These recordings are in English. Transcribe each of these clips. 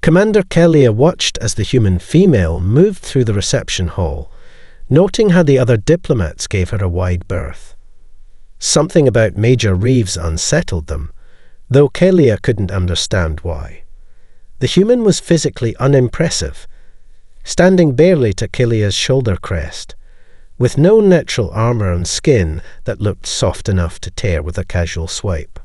Commander Kelia watched as the human female moved through the reception hall, noting how the other diplomats gave her a wide berth. Something about Major Reeves unsettled them, though Kelia couldn't understand why. The human was physically unimpressive, standing barely to Kelia's shoulder crest, with no natural armor and skin that looked soft enough to tear with a casual swipe.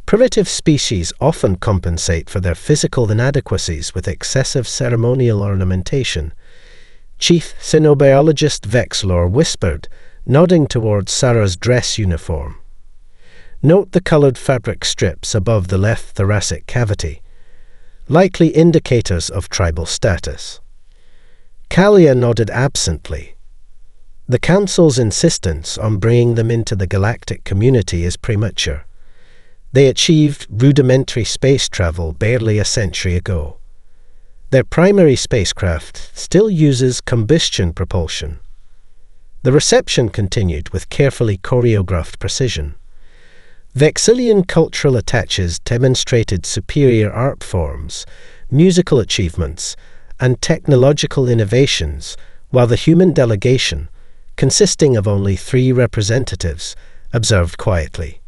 Primitive species often compensate for their physical inadequacies with excessive ceremonial ornamentation. Chief Xenobiologist Vexlor whispered, nodding towards Sarah's dress uniform. Note the colored fabric strips above the left thoracic cavity, likely indicators of tribal status. Kalia nodded absently. The Council's insistence on bringing them into the galactic community is premature. They achieved rudimentary space travel barely a century ago. Their primary spacecraft still uses combustion propulsion. The reception continued with carefully choreographed precision. Vexillian cultural attaches demonstrated superior art forms, musical achievements, and technological innovations, while the human delegation, consisting of only 3 representatives, observed quietly.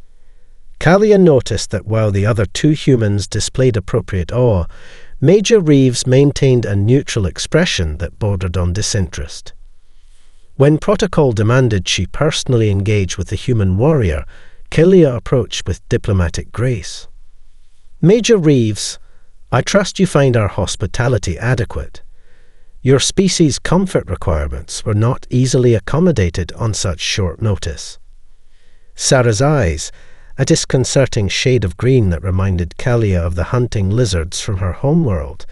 Kalia noticed that while the other 2 humans displayed appropriate awe, Major Reeves maintained a neutral expression that bordered on disinterest. When protocol demanded she personally engage with the human warrior, Kalia approached with diplomatic grace. Major Reeves, I trust you find our hospitality adequate. Your species' comfort requirements were not easily accommodated on such short notice. Sarah's eyes, a disconcerting shade of green that reminded Kalia of the hunting lizards from her homeworld,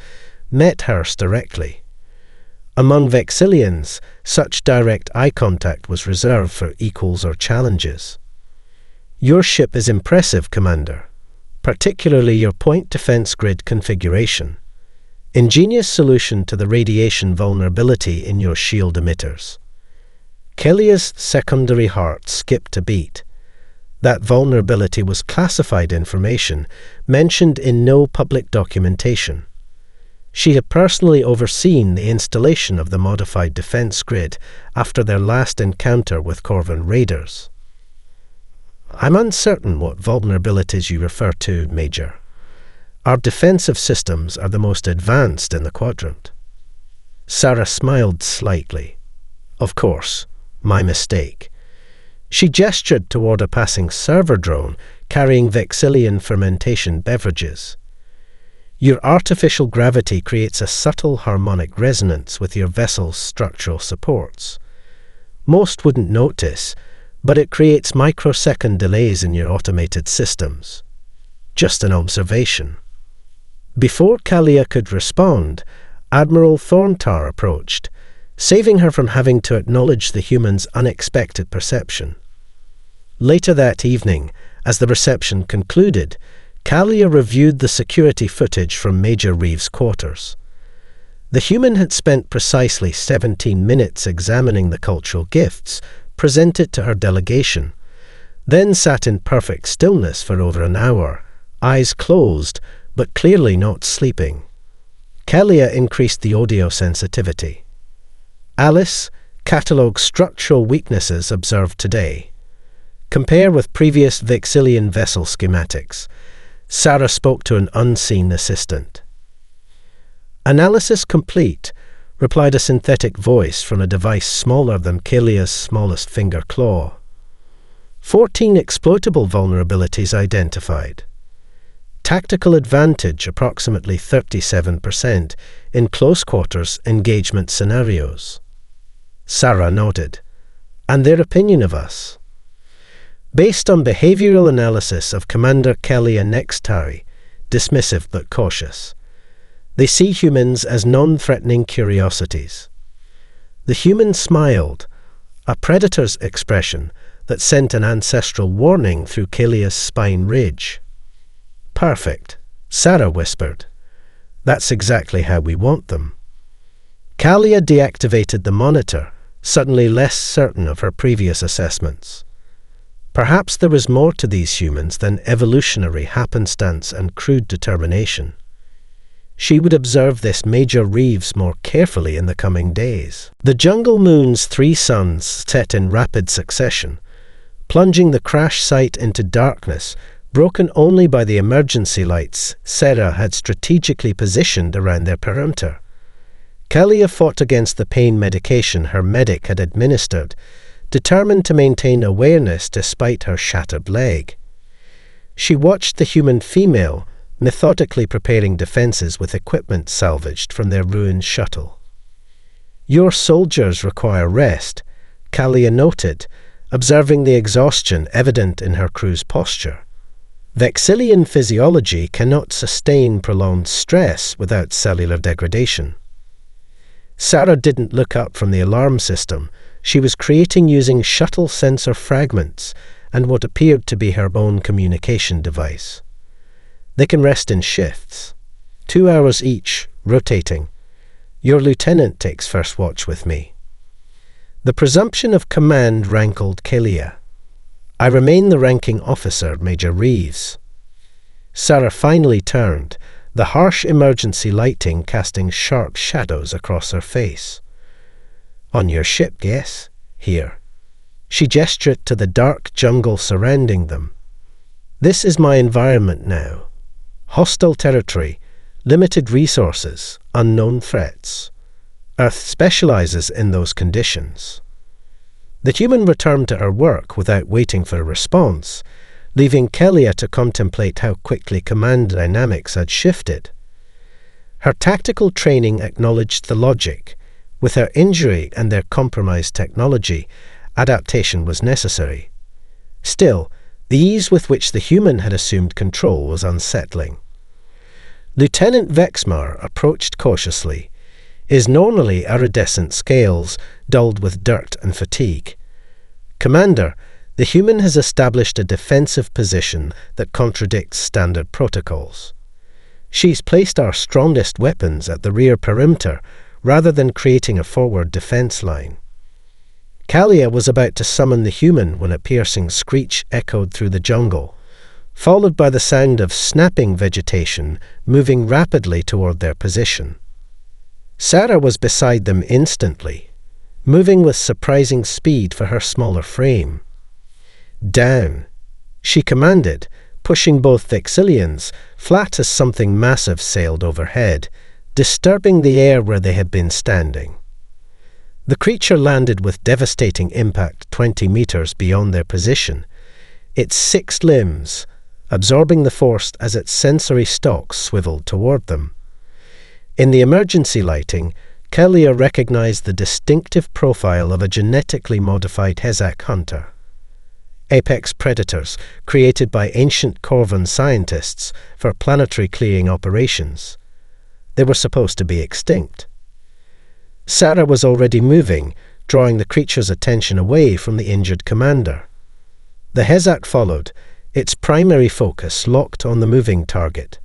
met hers directly. Among Vexillians, such direct eye contact was reserved for equals or challenges. Your ship is impressive, Commander, particularly your point defense grid configuration. Ingenious solution to the radiation vulnerability in your shield emitters. Kelia's secondary heart skipped a beat. That vulnerability was classified information, mentioned in no public documentation. She had personally overseen the installation of the modified defense grid after their last encounter with Corvan raiders. I'm uncertain what vulnerabilities you refer to, Major. Our defensive systems are the most advanced in the quadrant. Sarah smiled slightly. Of course, my mistake. She gestured toward a passing server drone carrying Vexillian fermentation beverages. Your artificial gravity creates a subtle harmonic resonance with your vessel's structural supports. Most wouldn't notice, but it creates microsecond delays in your automated systems. Just an observation. Before Kalia could respond, Admiral Thorntar approached, saving her from having to acknowledge the human's unexpected perception. Later that evening, as the reception concluded, Kalia reviewed the security footage from Major Reeves' quarters. The human had spent precisely 17 minutes examining the cultural gifts presented to her delegation, then sat in perfect stillness for over an hour, eyes closed, but clearly not sleeping. Kalia increased the audio sensitivity. Alice, catalogue structural weaknesses observed today. Compare with previous Vexillian vessel schematics. Sarah spoke to an unseen assistant. Analysis complete, replied a synthetic voice from a device smaller than Kalia's smallest finger claw. 14 exploitable vulnerabilities identified. Tactical advantage approximately 37% in close quarters engagement scenarios. Sarah nodded. And their opinion of us? Based on behavioral analysis of Commander Kelia Nextari, dismissive but cautious. They see humans as non-threatening curiosities. The human smiled, a predator's expression that sent an ancestral warning through Kelia's spine ridge. Perfect, Sarah whispered. That's exactly how we want them. Kalia deactivated the monitor, suddenly less certain of her previous assessments. Perhaps there was more to these humans than evolutionary happenstance and crude determination. She would observe this major reefs more carefully in the coming days. The jungle moon's 3 suns set in rapid succession, plunging the crash site into darkness, broken only by the emergency lights Sarah had strategically positioned around their perimeter. Kalia fought against the pain medication her medic had administered, determined to maintain awareness despite her shattered leg. She watched the human female methodically preparing defenses with equipment salvaged from their ruined shuttle. "Your soldiers require rest," Kalia noted, observing the exhaustion evident in her crew's posture. Vexillian physiology cannot sustain prolonged stress without cellular degradation. Sarah didn't look up from the alarm system she was creating using shuttle sensor fragments and what appeared to be her own communication device. "They can rest in shifts, 2 hours each, rotating. Your lieutenant takes first watch with me." The presumption of command rankled Kalia. "I remain the ranking officer, Major Reeves." Sarah finally turned, the harsh emergency lighting casting sharp shadows across her face. "On your ship, yes? Here." She gestured to the dark jungle surrounding them. "This is my environment now. Hostile territory, limited resources, unknown threats. Earth specializes in those conditions." The human returned to her work without waiting for a response, leaving Kalia to contemplate how quickly command dynamics had shifted. Her tactical training acknowledged the logic. With her injury and their compromised technology, adaptation was necessary. Still, the ease with which the human had assumed control was unsettling. Lieutenant Vexmar approached cautiously, his normally iridescent scales dulled with dirt and fatigue. "Commander, the human has established a defensive position that contradicts standard protocols. She's placed our strongest weapons at the rear perimeter rather than creating a forward defense line." Kalia was about to summon the human when a piercing screech echoed through the jungle, followed by the sound of snapping vegetation moving rapidly toward their position. Sarah was beside them instantly, moving with surprising speed for her smaller frame. "Down," she commanded, pushing both Vexillians flat as something massive sailed overhead, disturbing the air where they had been standing. The creature landed with devastating impact 20 meters beyond their position, its 6 limbs absorbing the force as its sensory stalks swiveled toward them. In the emergency lighting, Kalia recognized the distinctive profile of a genetically modified Hezak hunter. Apex predators created by ancient Corvan scientists for planetary clearing operations. They were supposed to be extinct. Sarah was already moving, drawing the creature's attention away from the injured commander. The Hezak followed, its primary focus locked on the moving target.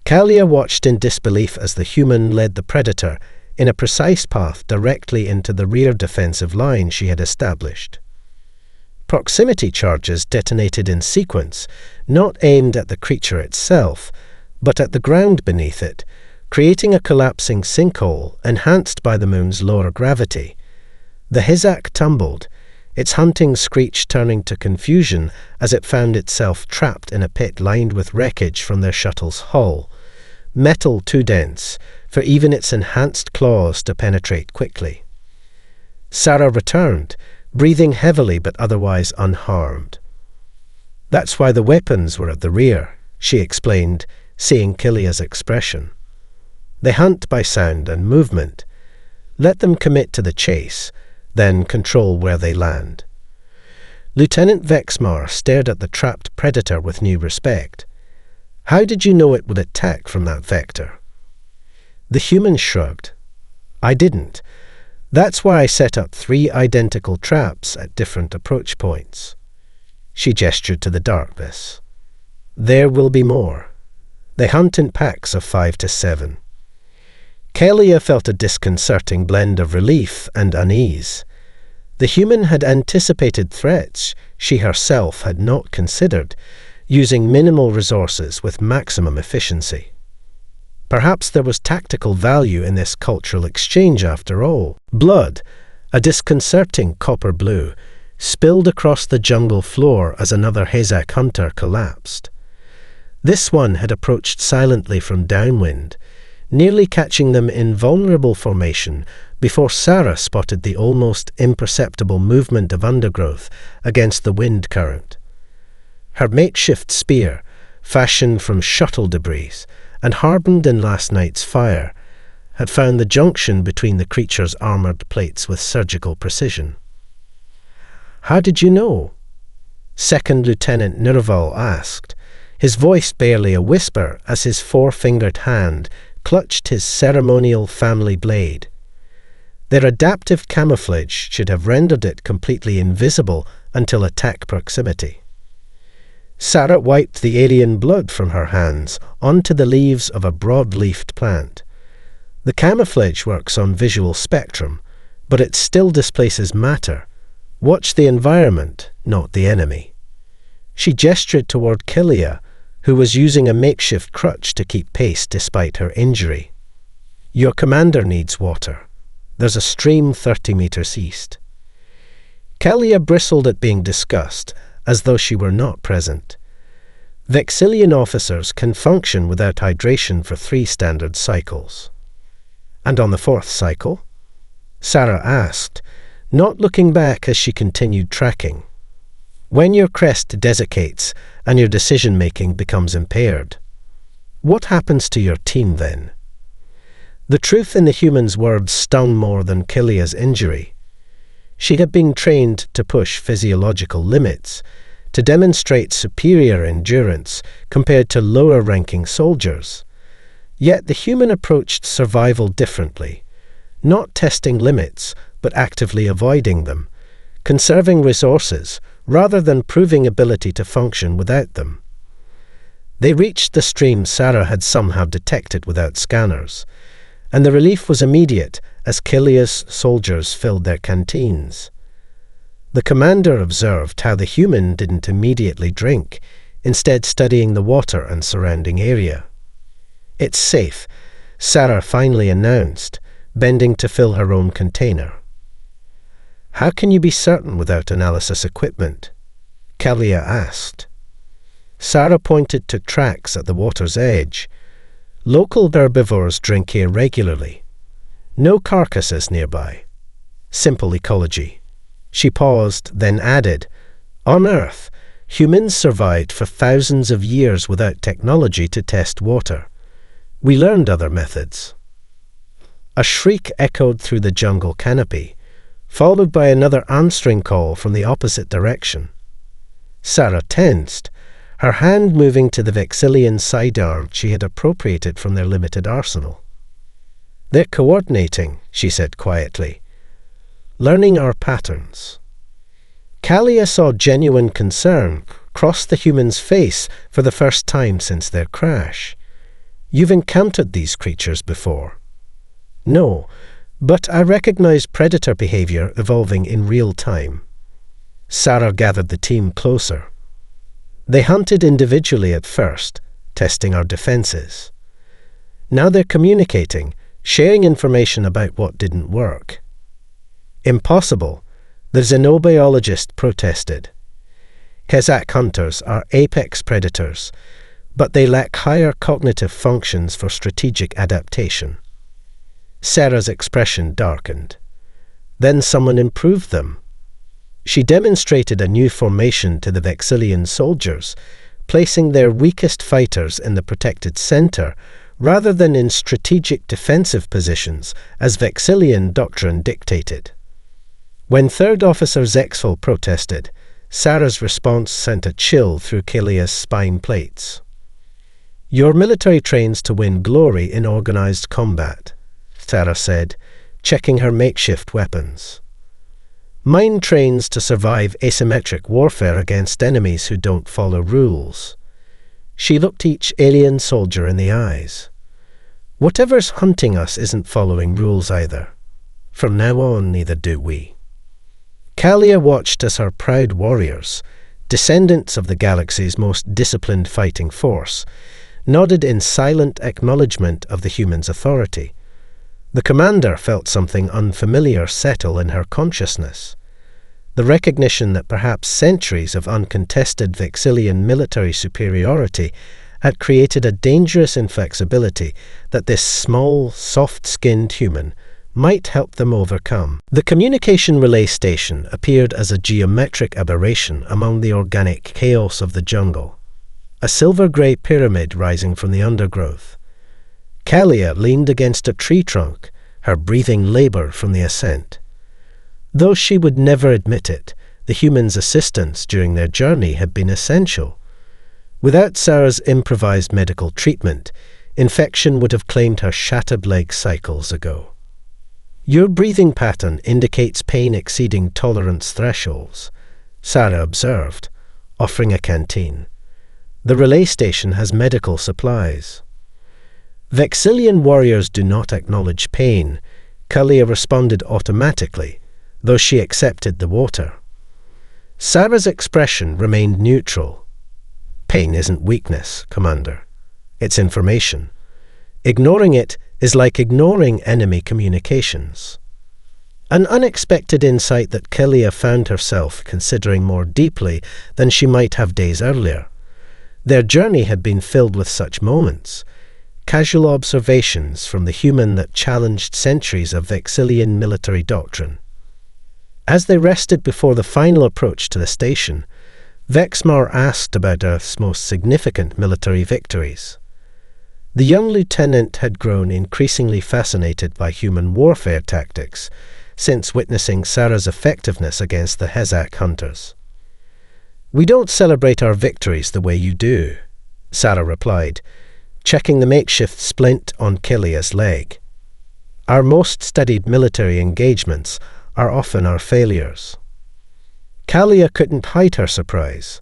Kalia watched in disbelief as the human led the predator in a precise path directly into the rear defensive line she had established. Proximity charges detonated in sequence, not aimed at the creature itself, but at the ground beneath it, creating a collapsing sinkhole enhanced by the moon's lower gravity. The Hezak tumbled, its hunting screech turning to confusion as it found itself trapped in a pit lined with wreckage from their shuttle's hull, metal too dense for even its enhanced claws to penetrate quickly. Sarah returned, breathing heavily but otherwise unharmed. "That's why the weapons were at the rear," she explained, seeing Kalia's expression. "They hunt by sound and movement. Let them commit to the chase, then control where they land." Lieutenant Vexmar stared at the trapped predator with new respect. "How did you know it would attack from that vector?" The human shrugged. "I didn't. That's why I set up 3 identical traps at different approach points." She gestured to the darkness. "There will be more. They hunt in packs of 5 to 7. Kalia felt a disconcerting blend of relief and unease. The human had anticipated threats she herself had not considered, using minimal resources with maximum efficiency. Perhaps there was tactical value in this cultural exchange after all. Blood, a disconcerting copper blue, spilled across the jungle floor as another Hazak hunter collapsed. This one had approached silently from downwind, nearly catching them in vulnerable formation before Sarah spotted the almost imperceptible movement of undergrowth against the wind current. Her makeshift spear, fashioned from shuttle debris and hardened in last night's fire, had found the junction between the creature's armoured plates with surgical precision. "How did you know?" Second Lieutenant Nirval asked, his voice barely a whisper as his four-fingered hand clutched his ceremonial family blade. Their adaptive camouflage should have rendered it completely invisible until attack proximity. Sarah wiped the alien blood from her hands onto the leaves of a broad-leafed plant. The camouflage works on visual spectrum, but it still displaces matter. Watch the environment, not the enemy. She gestured toward Killia, who was using a makeshift crutch to keep pace despite her injury. "Your commander needs water. There's a stream 30 meters east." Killia bristled at being discussed, as though she were not present. Vexillian officers can function without hydration for 3 standard cycles. "And on the 4th cycle?" Sarah asked, not looking back as she continued tracking. "When your crest desiccates and your decision-making becomes impaired, what happens to your team then?" The truth in the human's words stung more than Killia's injury. She had been trained to push physiological limits, to demonstrate superior endurance compared to lower-ranking soldiers. Yet the human approached survival differently, not testing limits, but actively avoiding them, conserving resources rather than proving ability to function without them. They reached the stream Sarah had somehow detected without scanners, and the relief was immediate as Killia's soldiers filled their canteens. The commander observed how the human didn't immediately drink, instead studying the water and surrounding area. "It's safe," Sarah finally announced, bending to fill her own container. "How can you be certain without analysis equipment?" Killia asked. Sarah pointed to tracks at the water's edge. "Local herbivores drink here regularly. No carcasses nearby. Simple ecology." She paused, then added, "On Earth, humans survived for thousands of years without technology to test water. We learned other methods." A shriek echoed through the jungle canopy, followed by another answering call from the opposite direction. Sarah tensed, her hand moving to the Vexillian sidearm she had appropriated from their limited arsenal. "They're coordinating," she said quietly, "learning our patterns." Killia saw genuine concern cross the human's face for the first time since their crash. "You've encountered these creatures before?" "No, but I recognize predator behavior evolving in real time." Sarah gathered the team closer. "They hunted individually at first, testing our defenses. Now they're communicating, sharing information about what didn't work." "Impossible," the xenobiologist protested. "Kazakh hunters are apex predators, but they lack higher cognitive functions for strategic adaptation." Sarah's expression darkened. "Then someone improved them." She demonstrated a new formation to the Vexillian soldiers, placing their weakest fighters in the protected center rather than in strategic defensive positions as Vexillian doctrine dictated. When Third Officer Zexful protested, Sarah's response sent a chill through Killia's spine plates. "Your military trains to win glory in organized combat," Sarah said, checking her makeshift weapons. "Mine trains to survive asymmetric warfare against enemies who don't follow rules." She looked each alien soldier in the eyes. "Whatever's hunting us isn't following rules either. From now on, neither do we." Killia watched as her proud warriors, descendants of the galaxy's most disciplined fighting force, nodded in silent acknowledgement of the human's authority. The commander felt something unfamiliar settle in her consciousness. The recognition that perhaps centuries of uncontested Vexillian military superiority had created a dangerous inflexibility that this small, soft-skinned human might help them overcome. The communication relay station appeared as a geometric aberration among the organic chaos of the jungle, a silver-grey pyramid rising from the undergrowth. Kalia leaned against a tree trunk, her breathing laboured from the ascent. Though she would never admit it, the human's assistance during their journey had been essential. Without Sarah's improvised medical treatment, infection would have claimed her shattered leg cycles ago. Your breathing pattern indicates pain exceeding tolerance thresholds, Sarah observed, offering a canteen. The relay station has medical supplies. Vexillian warriors do not acknowledge pain, Kalia responded automatically, though she accepted the water. Sarah's expression remained neutral. Pain isn't weakness, Commander. It's information. Ignoring it is like ignoring enemy communications. An unexpected insight that Kalia found herself considering more deeply than she might have days earlier. Their journey had been filled with such moments, casual observations from the human that challenged centuries of Vexillian military doctrine. As they rested before the final approach to the station, Vexmar asked about Earth's most significant military victories. The young lieutenant had grown increasingly fascinated by human warfare tactics since witnessing Sarah's effectiveness against the Hezak hunters. "We don't celebrate our victories the way you do," Sarah replied, checking the makeshift splint on Kalia's leg. "Our most studied military engagements are often our failures." Kalia couldn't hide her surprise.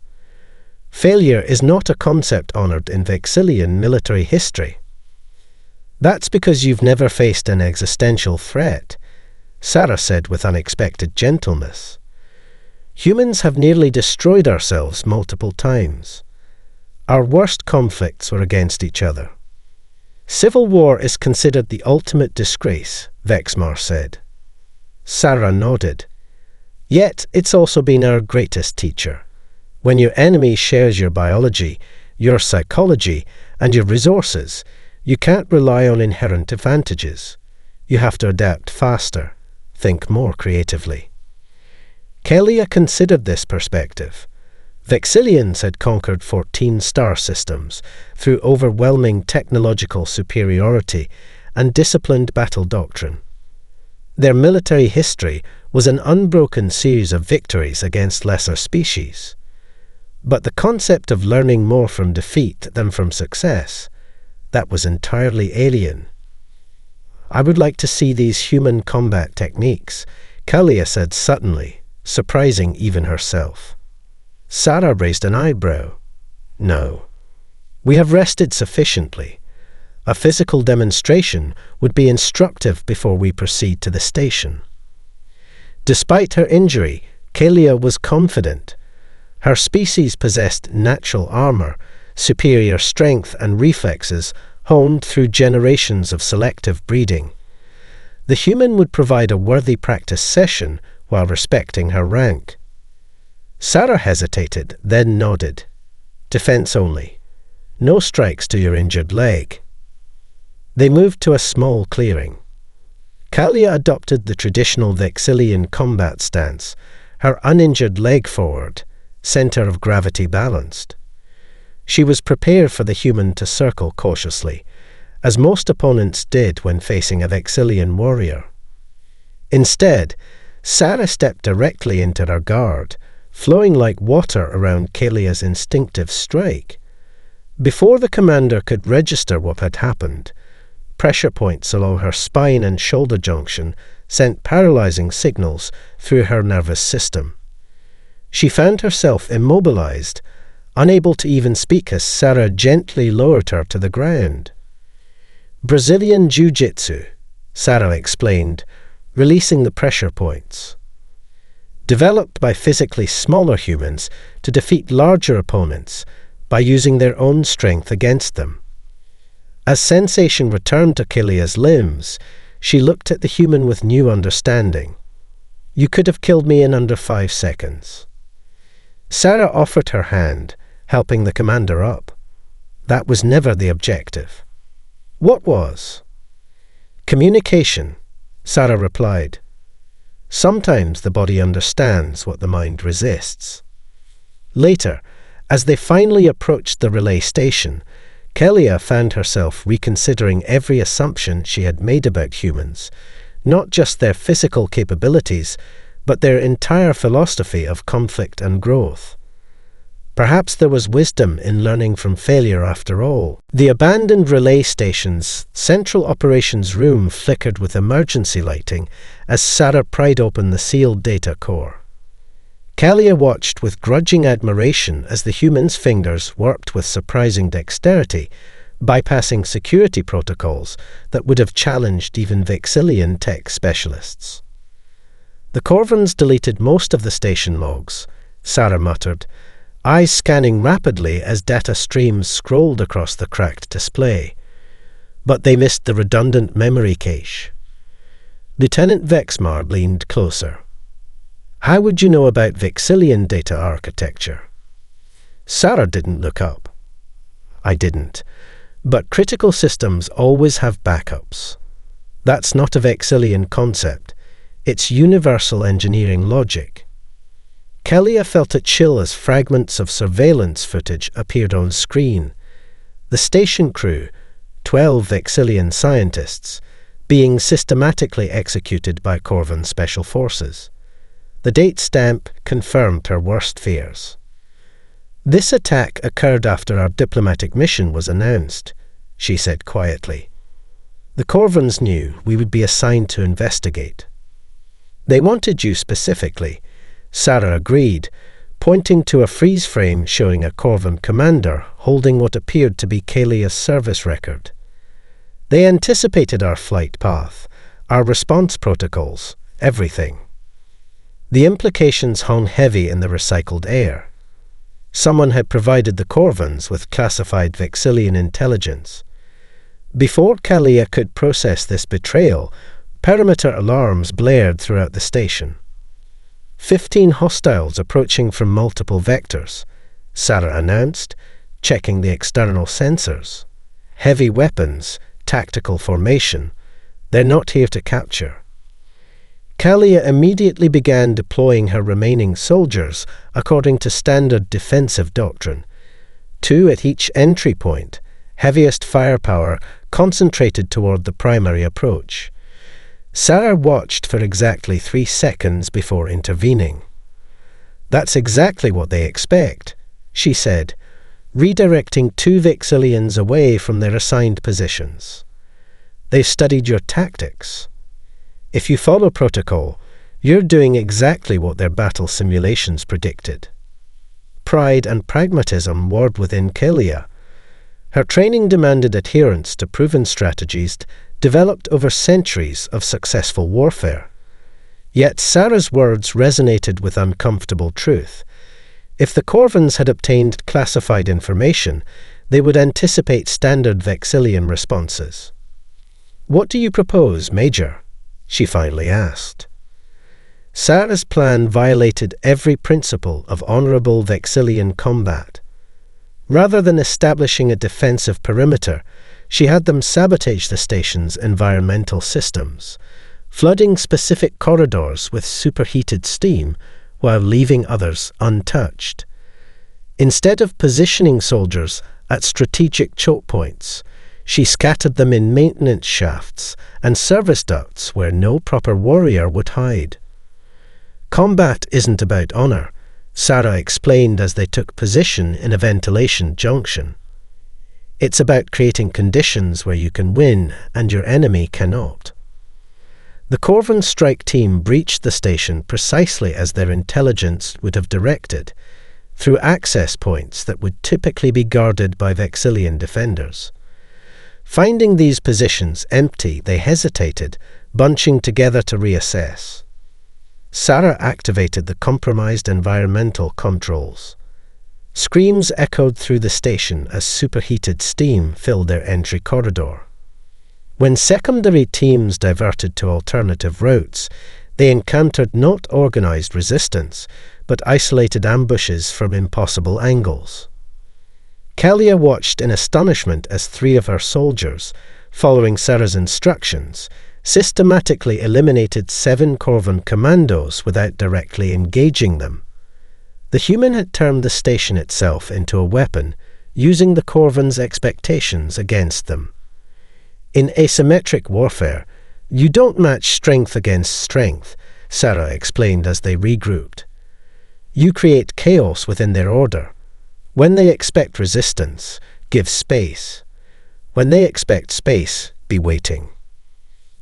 Failure is not a concept honoured in Vexillian military history. "That's because you've never faced an existential threat," Sarah said with unexpected gentleness. "Humans have nearly destroyed ourselves multiple times. Our worst conflicts were against each other. Civil war is considered the ultimate disgrace," Vexmar said. Sarah nodded. "Yet it's also been our greatest teacher. When your enemy shares your biology, your psychology, and your resources, you can't rely on inherent advantages. You have to adapt faster, think more creatively." Kalia considered this perspective. Vexillians had conquered 14 star systems through overwhelming technological superiority and disciplined battle doctrine. Their military history was an unbroken series of victories against lesser species. But the concept of learning more from defeat than from success, that was entirely alien. "I would like to see these human combat techniques," Kalia said suddenly, surprising even herself. Sarah raised an eyebrow. "No. We have rested sufficiently. A physical demonstration would be instructive before we proceed to the station." Despite her injury, Kalia was confident. Her species possessed natural armor, superior strength and reflexes honed through generations of selective breeding. The human would provide a worthy practice session while respecting her rank. Sarah hesitated, then nodded. "Defense only. No strikes to your injured leg." They moved to a small clearing. Kalia adopted the traditional Vexillian combat stance, her uninjured leg forward, center of gravity balanced. She was prepared for the human to circle cautiously, as most opponents did when facing a Vexillian warrior. Instead, Sarah stepped directly into her guard, flowing like water around Kalia's instinctive strike. Before the commander could register what had happened, pressure points along her spine and shoulder junction sent paralyzing signals through her nervous system. She found herself immobilized, unable to even speak as Sarah gently lowered her to the ground. "Brazilian Jiu-Jitsu," Sarah explained, releasing the pressure points. Developed by physically smaller humans to defeat larger opponents by using their own strength against them. As sensation returned to Kilia's limbs, she looked at the human with new understanding. "You could have killed me in under 5 seconds." Sarah offered her hand, helping the commander up. That was never the objective. What was? "Communication," Sarah replied. "Sometimes the body understands what the mind resists." Later, as they finally approached the relay station, Kelia found herself reconsidering every assumption she had made about humans, not just their physical capabilities, but their entire philosophy of conflict and growth. Perhaps there was wisdom in learning from failure after all. The abandoned relay station's central operations room flickered with emergency lighting as Sarah pried open the sealed data core. Kelia watched with grudging admiration as the human's fingers worked with surprising dexterity, bypassing security protocols that would have challenged even Vexillian tech specialists. The Corvans deleted most of the station logs, Sarah muttered, eyes scanning rapidly as data streams scrolled across the cracked display. But they missed the redundant memory cache. Lieutenant Vexmar leaned closer. "How would you know about Vexillian data architecture?" Sarah didn't look up. "I didn't. But critical systems always have backups. That's not a Vexillian concept. It's universal engineering logic." Kelia felt a chill as fragments of surveillance footage appeared on screen. The station crew, 12 Vexillian scientists, being systematically executed by Corvan special forces. The date stamp confirmed her worst fears. "This attack occurred after our diplomatic mission was announced," she said quietly. "The Corvans knew we would be assigned to investigate." "They wanted you specifically," Sarah agreed, pointing to a freeze frame showing a Corvan commander holding what appeared to be Kalia's service record. "They anticipated our flight path, our response protocols, everything." The implications hung heavy in the recycled air. Someone had provided the Corvans with classified Vexillian intelligence. Before Kalia could process this betrayal, perimeter alarms blared throughout the station. 15 hostiles approaching from multiple vectors, Sarah announced, checking the external sensors. "Heavy weapons, tactical formation. They're not here to capture." Kalia immediately began deploying her remaining soldiers according to standard defensive doctrine. 2 at each entry point, heaviest firepower concentrated toward the primary approach. Sarah watched for exactly 3 seconds before intervening. "That's exactly what they expect," she said, redirecting 2 Vexillians away from their assigned positions. "They've studied your tactics. If you follow protocol, you're doing exactly what their battle simulations predicted." Pride and pragmatism warred within Kelia. Her training demanded adherence to proven strategies developed over centuries of successful warfare. Yet Sarah's words resonated with uncomfortable truth. If the Corvans had obtained classified information, they would anticipate standard Vexillian responses. "What do you propose, Major?" she finally asked. Sarah's plan violated every principle of honorable Vexillian combat. Rather than establishing a defensive perimeter, she had them sabotage the station's environmental systems, flooding specific corridors with superheated steam while leaving others untouched. Instead of positioning soldiers at strategic choke points, she scattered them in maintenance shafts and service ducts where no proper warrior would hide. "Combat isn't about honor," Sarah explained as they took position in a ventilation junction. "It's about creating conditions where you can win and your enemy cannot." The Corvan strike team breached the station precisely as their intelligence would have directed, through access points that would typically be guarded by Vexillian defenders. Finding these positions empty, they hesitated, bunching together to reassess. Sarah activated the compromised environmental controls. Screams echoed through the station as superheated steam filled their entry corridor. When secondary teams diverted to alternative routes, they encountered not organized resistance, but isolated ambushes from impossible angles. Kalia watched in astonishment as 3 of her soldiers, following Sarah's instructions, systematically eliminated 7 Corvan commandos without directly engaging them. The human had turned the station itself into a weapon, using the Corvan's expectations against them. In asymmetric warfare, you don't match strength against strength, Sarah explained as they regrouped. You create chaos within their order. When they expect resistance, give space. When they expect space, be waiting.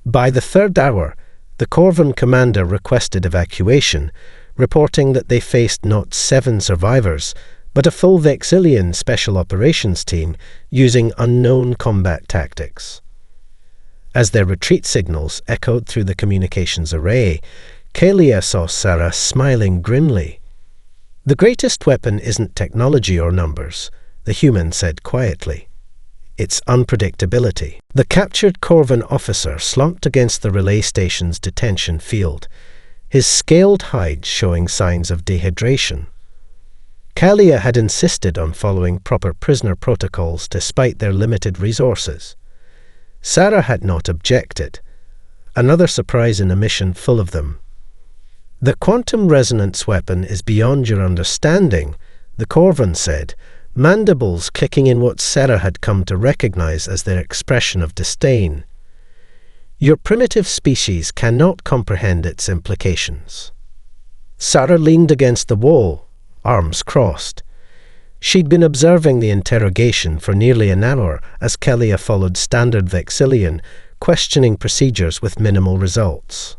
By the 3rd hour, the Corvan commander requested evacuation, reporting that they faced not 7 survivors, but a full Vexillian special operations team using unknown combat tactics. As their retreat signals echoed through the communications array, Kalia saw Sarah smiling grimly. "The greatest weapon isn't technology or numbers," the human said quietly. "It's unpredictability." The captured Corvan officer slumped against the relay station's detention field, his scaled hide showing signs of dehydration. Kalia had insisted on following proper prisoner protocols despite their limited resources. Sarah had not objected. Another surprise in a mission full of them. "The quantum resonance weapon is beyond your understanding," the Corvan said, mandibles clicking in what Sarah had come to recognize as their expression of disdain. "Your primitive species cannot comprehend its implications." Sarah leaned against the wall, arms crossed. She'd been observing the interrogation for nearly an hour as Kalia followed standard Vexillian, questioning procedures with minimal results.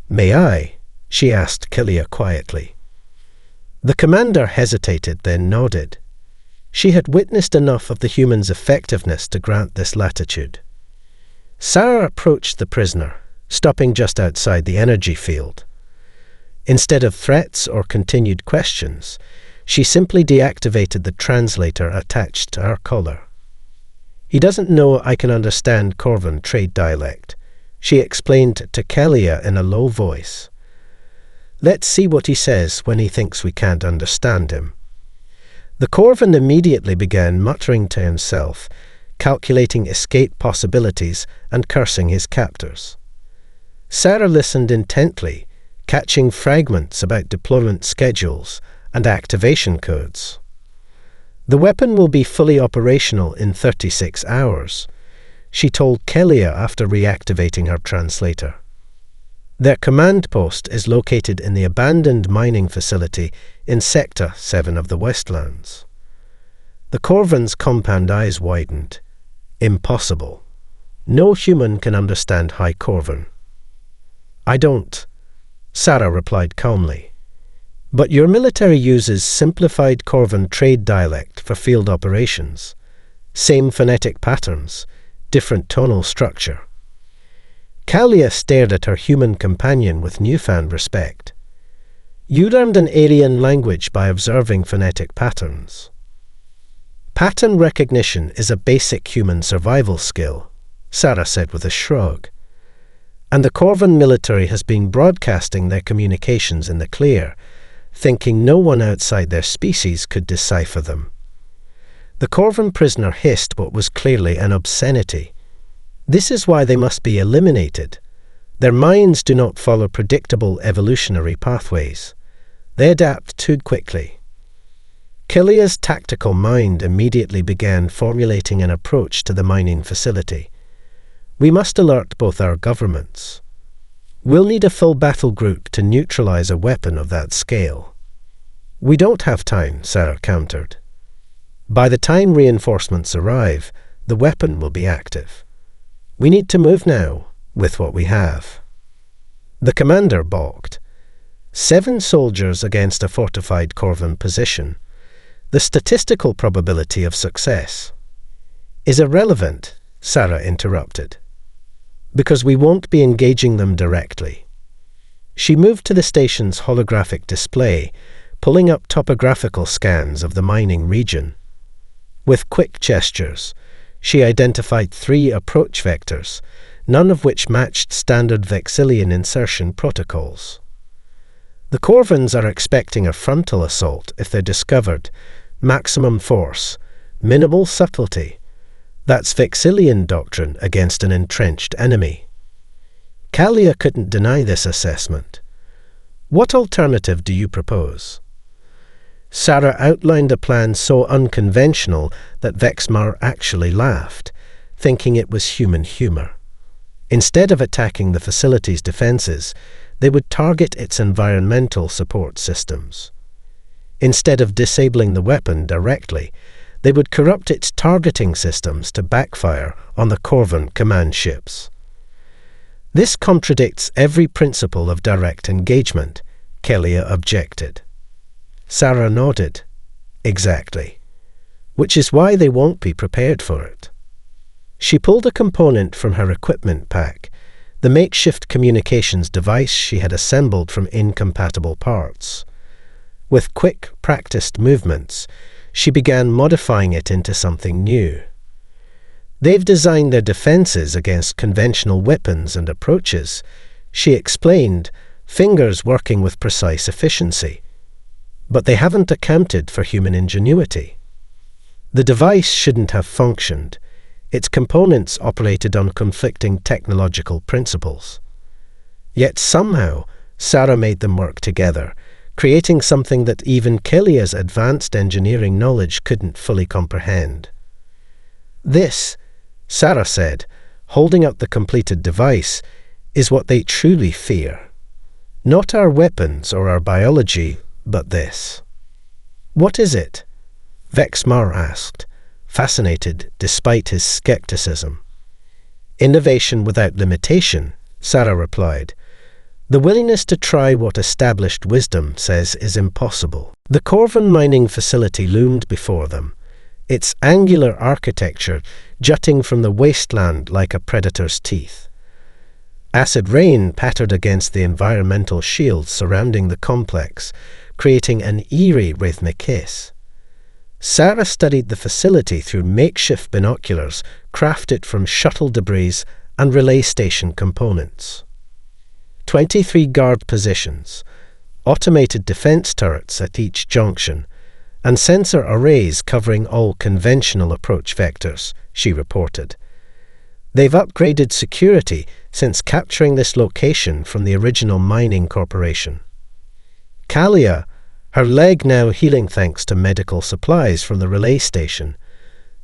"May I?" she asked Kalia quietly. The commander hesitated, then nodded. She had witnessed enough of the human's effectiveness to grant this latitude. Sarah approached the prisoner, stopping just outside the energy field. Instead of threats or continued questions, she simply deactivated the translator attached to her collar. "He doesn't know I can understand Corvan trade dialect," she explained to Kalia in a low voice. "Let's see what he says when he thinks we can't understand him." The Corvan immediately began muttering to himself, calculating escape possibilities and cursing his captors. Sarah listened intently, catching fragments about deployment schedules and activation codes. "The weapon will be fully operational in 36 hours, she told Kalia after reactivating her translator. Their command post is located in the abandoned mining facility in Sector 7 of the Westlands. The Corvan's compound eyes widened. Impossible. No human can understand High Corvan. "I don't," Sarah replied calmly. "But your military uses simplified Corvan trade dialect for field operations. Same phonetic patterns, different tonal structure." Kalia stared at her human companion with newfound respect. "You learned an alien language by observing phonetic patterns." "Pattern recognition is a basic human survival skill," Sarah said with a shrug. "And the Corvan military has been broadcasting their communications in the clear, thinking no one outside their species could decipher them." The Corvan prisoner hissed what was clearly an obscenity. "This is why they must be eliminated. Their minds do not follow predictable evolutionary pathways. They adapt too quickly." Kalia's tactical mind immediately began formulating an approach to the mining facility. "We must alert both our governments. We'll need a full battle group to neutralize a weapon of that scale." "We don't have time," Sarah countered. "By the time reinforcements arrive, the weapon will be active. We need to move now, with what we have." The commander balked. 7 soldiers against a fortified Corvan position. The statistical probability of success is irrelevant, Sarah interrupted, because we won't be engaging them directly. She moved to the station's holographic display, pulling up topographical scans of the mining region. With quick gestures, she identified 3 approach vectors, none of which matched standard Vexillian insertion protocols. The Corvins are expecting a frontal assault if they're discovered. Maximum force, minimal subtlety. That's Vexillian doctrine against an entrenched enemy. Kalia couldn't deny this assessment. What alternative do you propose? Sarah outlined a plan so unconventional that Vexmar actually laughed, thinking it was human humor. Instead of attacking the facility's defenses, they would target its environmental support systems. Instead of disabling the weapon directly, they would corrupt its targeting systems to backfire on the Corvin command ships. This contradicts every principle of direct engagement, Kelia objected. Sarah nodded. Exactly. Which is why they won't be prepared for it. She pulled a component from her equipment pack, the makeshift communications device she had assembled from incompatible parts. With quick, practiced movements, she began modifying it into something new. They've designed their defenses against conventional weapons and approaches, she explained, fingers working with precise efficiency. But they haven't accounted for human ingenuity. The device shouldn't have functioned. Its components operated on conflicting technological principles. Yet somehow, Sarah made them work together, creating something that even Kelia's advanced engineering knowledge couldn't fully comprehend. This, Sarah said, holding up the completed device, is what they truly fear. Not our weapons or our biology, but this. What is it? Vexmar asked, fascinated despite his skepticism. Innovation without limitation, Sarah replied. The willingness to try what established wisdom says is impossible. The Corvin mining facility loomed before them, its angular architecture jutting from the wasteland like a predator's teeth. Acid rain pattered against the environmental shields surrounding the complex, creating an eerie rhythmic hiss. Sarah studied the facility through makeshift binoculars crafted from shuttle debris and relay station components. 23 guard positions, automated defense turrets at each junction, and sensor arrays covering all conventional approach vectors, she reported. They've upgraded security since capturing this location from the original mining corporation. Kalia, her leg now healing thanks to medical supplies from the relay station,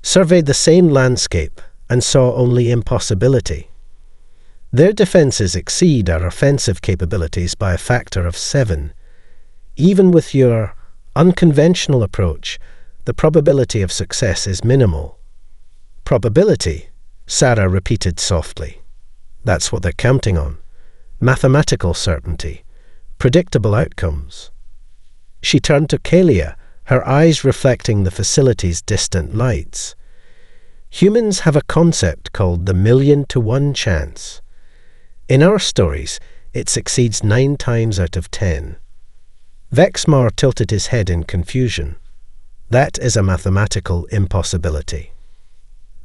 surveyed the same landscape and saw only impossibility. Their defenses exceed our offensive capabilities by a factor of 7. Even with your unconventional approach, the probability of success is minimal. Probability, Sarah repeated softly. That's what they're counting on. Mathematical certainty, predictable outcomes. She turned to Kalia, her eyes reflecting the facility's distant lights. Humans have a concept called the 1,000,000 to 1 chance. In our stories, it succeeds 9 times out of 10. Vexmar tilted his head in confusion. That is a mathematical impossibility.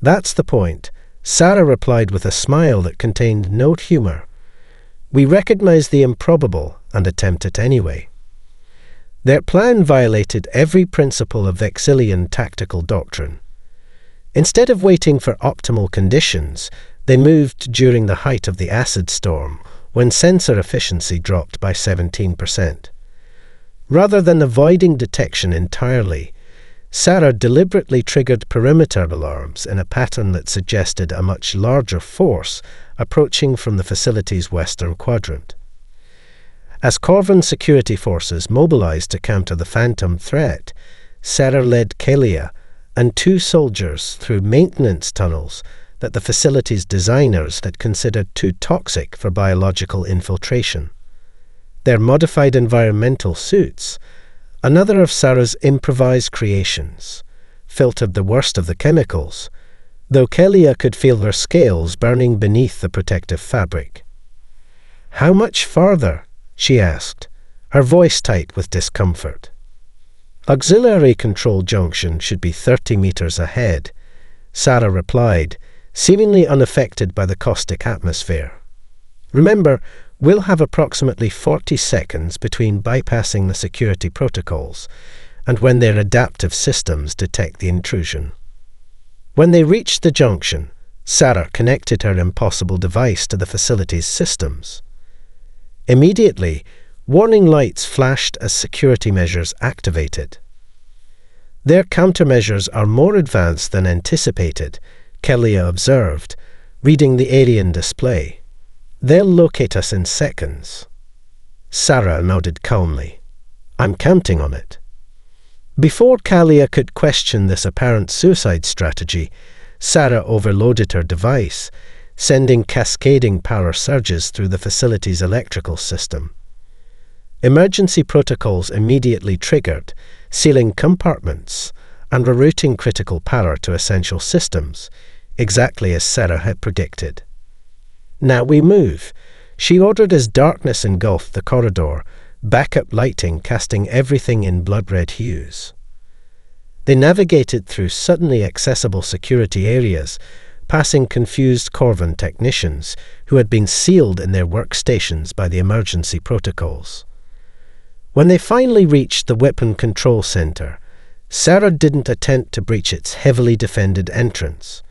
That's the point, Sarah replied with a smile that contained no humor. We recognize the improbable and attempt it anyway. Their plan violated every principle of Vexillian tactical doctrine. Instead of waiting for optimal conditions, they moved during the height of the acid storm, when sensor efficiency dropped by 17%. Rather than avoiding detection entirely, Sarah deliberately triggered perimeter alarms in a pattern that suggested a much larger force approaching from the facility's western quadrant. As Corvin security forces mobilized to counter the phantom threat, Sarah led Kalia and 2 soldiers through maintenance tunnels that the facility's designers had considered too toxic for biological infiltration. Their modified environmental suits, another of Sarah's improvised creations, filtered the worst of the chemicals, though Kalia could feel her scales burning beneath the protective fabric. "How much farther?" she asked, her voice tight with discomfort. Auxiliary control junction should be 30 meters ahead, Sarah replied, seemingly unaffected by the caustic atmosphere. Remember, we'll have approximately 40 seconds between bypassing the security protocols and when their adaptive systems detect the intrusion. When they reached the junction, Sarah connected her impossible device to the facility's systems. Immediately, warning lights flashed as security measures activated. Their countermeasures are more advanced than anticipated, Kellia observed, reading the alien display. They'll locate us in seconds. Sarah nodded calmly. I'm counting on it. Before Kellia could question this apparent suicide strategy, Sarah overloaded her device, sending cascading power surges through the facility's electrical system. Emergency protocols immediately triggered, sealing compartments and rerouting critical power to essential systems, exactly as Sarah had predicted. Now we move, she ordered as darkness engulfed the corridor, backup lighting casting everything in blood-red hues. They navigated through suddenly accessible security areas, passing confused Corvan technicians who had been sealed in their workstations by the emergency protocols. When they finally reached the weapon control center, Sarah didn't attempt to breach its heavily defended entrance.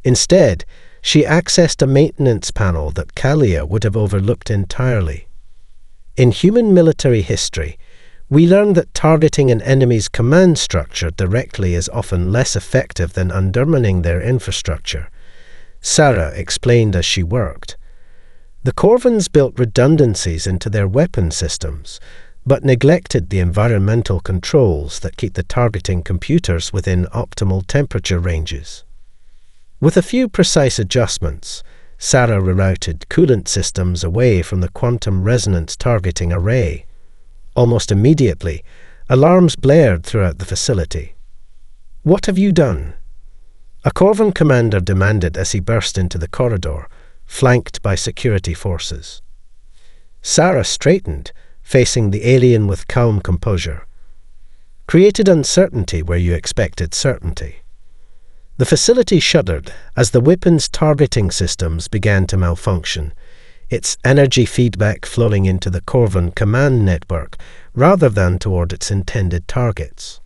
Instead, she accessed a maintenance panel that Kellia would have overlooked entirely. In human military history, we learned that targeting an enemy's command structure directly is often less effective than undermining their infrastructure. Sarah explained as she worked. The Corvans built redundancies into their weapon systems, but neglected the environmental controls that keep the targeting computers within optimal temperature ranges. With a few precise adjustments, Sarah rerouted coolant systems away from the quantum resonance targeting array. Almost immediately, alarms blared throughout the facility. "What have you done?" a Corvan commander demanded as he burst into the corridor, flanked by security forces. Sarah straightened, facing the alien with calm composure. "Created uncertainty where you expected certainty." The facility shuddered as the weapon's targeting systems began to malfunction, its energy feedback flowing into the Corvan command network rather than toward its intended targets.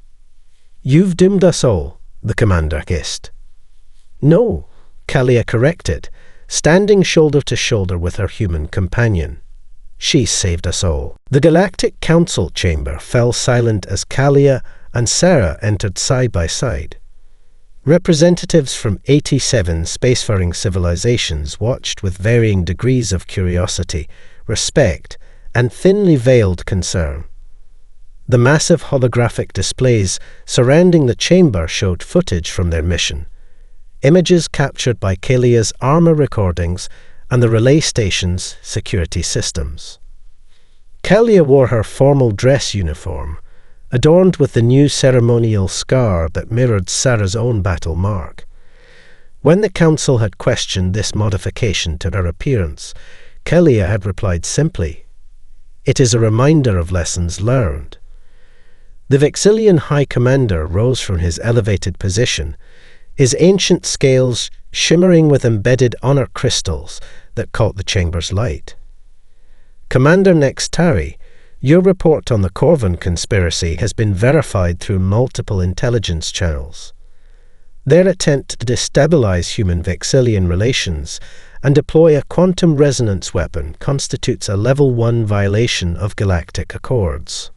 "You've doomed us all," the commander hissed. "No," Kellia corrected, standing shoulder to shoulder with her human companion. "She saved us all." The Galactic Council chamber fell silent as Kellia and Sarah entered side by side. Representatives from 87 spacefaring civilizations watched with varying degrees of curiosity, respect, and thinly veiled concern. The massive holographic displays surrounding the chamber showed footage from their mission, images captured by Kellia's armor recordings and the relay station's security systems. Kellia wore her formal dress uniform, adorned with the new ceremonial scar that mirrored Sarah's own battle mark. When the council had questioned this modification to her appearance, Kellia had replied simply, "It is a reminder of lessons learned." The Vexillian High Commander rose from his elevated position, his ancient scales shimmering with embedded honor crystals that caught the chamber's light. "Commander Nextari, your report on the Corvan conspiracy has been verified through multiple intelligence channels. Their attempt to destabilize human-Vexillian relations and deploy a quantum resonance weapon constitutes a Level 1 violation of Galactic Accords."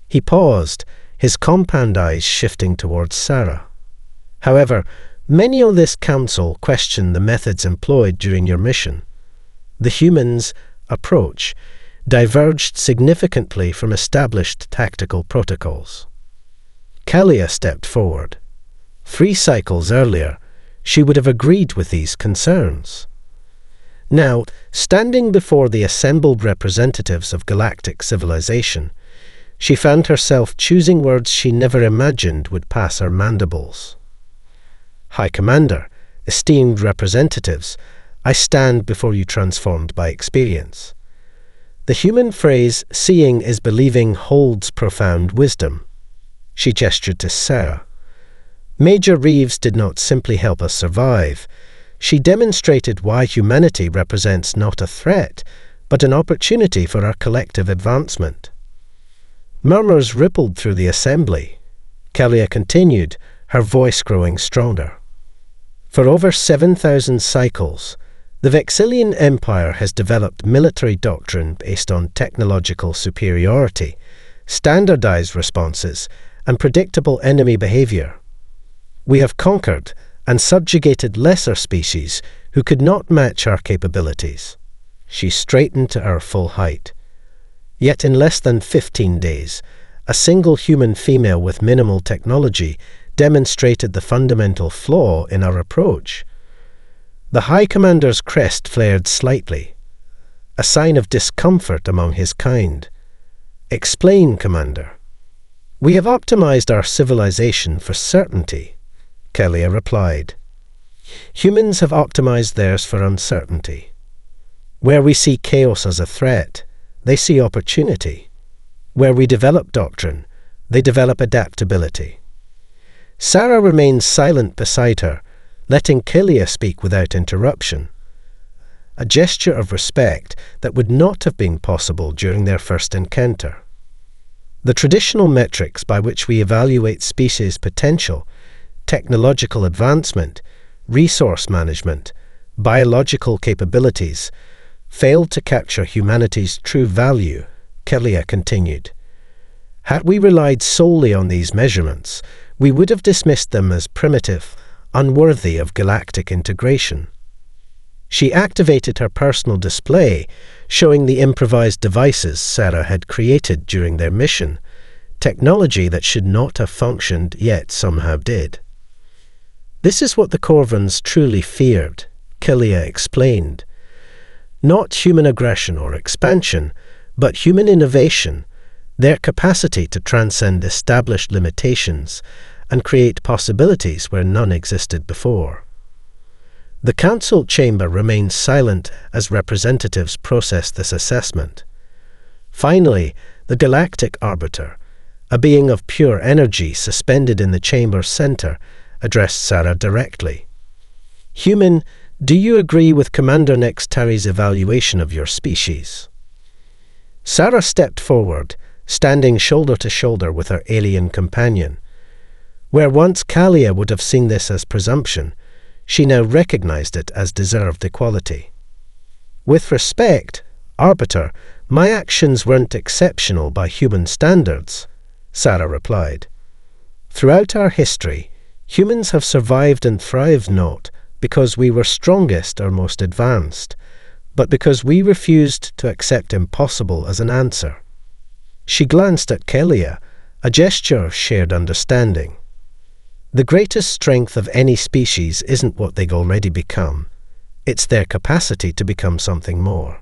He paused, his compound eyes shifting towards Sarah. "However, many on this council question the methods employed during your mission. The humans' approach diverged significantly from established tactical protocols." Kellia stepped forward. 3 cycles earlier, she would have agreed with these concerns. Now, standing before the assembled representatives of galactic civilization, she found herself choosing words she never imagined would pass her mandibles. "High Commander, esteemed representatives, I stand before you transformed by experience. The human phrase, 'seeing is believing,' holds profound wisdom. She gestured to Sarah. Major Reeves did not simply help us survive. She demonstrated why humanity represents not a threat, but an opportunity for our collective advancement. Murmurs rippled through the assembly. Kellia continued, her voice growing stronger. For over 7,000 cycles, the Vexillian Empire has developed military doctrine based on technological superiority, standardized responses, and predictable enemy behavior. We have conquered and subjugated lesser species who could not match our capabilities. She straightened to her full height. Yet in less than 15 days, a single human female with minimal technology demonstrated the fundamental flaw in our approach. The High Commander's crest flared slightly, a sign of discomfort among his kind. "Explain, Commander." "We have optimized our civilization for certainty," Kellia replied. "Humans have optimized theirs for uncertainty. Where we see chaos as a threat, they see opportunity. Where we develop doctrine, they develop adaptability." Sarah remained silent beside her, letting Kellia speak without interruption. A gesture of respect that would not have been possible during their first encounter. The traditional metrics by which we evaluate species potential, technological advancement, resource management, biological capabilities, failed to capture humanity's true value, Kellia continued. Had we relied solely on these measurements, we would have dismissed them as primitive, unworthy of galactic integration. She activated her personal display, showing the improvised devices Sarah had created during their mission, technology that should not have functioned yet somehow did. "This is what the Corvans truly feared," Kellia explained. "Not human aggression or expansion, but human innovation, their capacity to transcend established limitations and create possibilities where none existed before." The council chamber remained silent as representatives processed this assessment. Finally, the Galactic Arbiter, a being of pure energy suspended in the chamber's center, addressed Sarah directly. "Human, do you agree with Commander Nextari's evaluation of your species?" Sarah stepped forward, standing shoulder to shoulder with her alien companion. Where once Kellia would have seen this as presumption, she now recognized it as deserved equality. "With respect, Arbiter, my actions weren't exceptional by human standards," Sarah replied. "Throughout our history, humans have survived and thrived not because we were strongest or most advanced, but because we refused to accept impossible as an answer." She glanced at Kellia, a gesture of shared understanding. The greatest strength of any species isn't what they've already become. It's their capacity to become something more.